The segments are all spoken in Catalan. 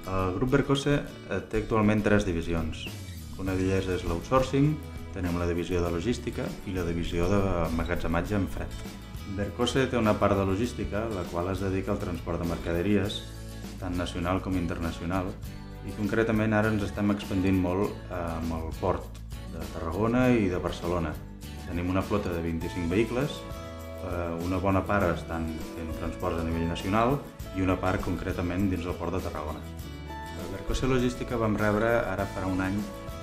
El grup Berkose té actualment 3 divisions. Una d'elles és l'outsourcing, tenim la divisió de logística i la divisió d'emmagatzematge en fred. Berkose té una part de logística, la qual es dedica al transport de mercaderies, tant nacional com internacional, i concretament ara ens estem expandint molt amb el port de Tarragona i de Barcelona. Tenim una flota de 25 vehicles, una bona part estan fent transports a nivell nacional i una part concretament dins el port de Tarragona. A Berkose Logística vam rebre ara farà un any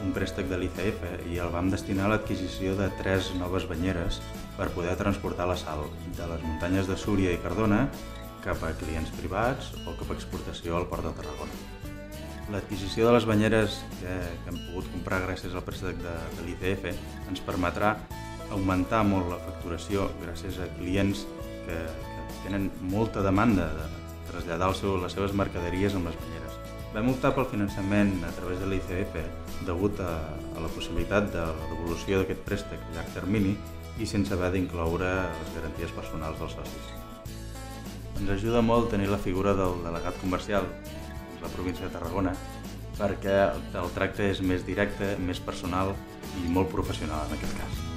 un préstec de l'ICF i el vam destinar a l'adquisició de 3 noves banyeres per poder transportar la sal de les muntanyes de Súria i Cardona cap a clients privats o cap a exportació al port de Tarragona. L'adquisició de les banyeres que hem pogut comprar gràcies al préstec de l'ICF ens permetrà augmentar molt la facturació gràcies a clients que tenen molta demanda de traslladar les seves mercaderies amb les banyeres. Vam optar pel finançament a través de l'ICF degut a la possibilitat de la devolució d'aquest préstec a llarg termini i sense haver d'incloure les garanties personals dels socis. Ens ajuda molt tenir la figura del delegat comercial de la província de Tarragona perquè el tracte és més directe, més personal i molt professional en aquest cas.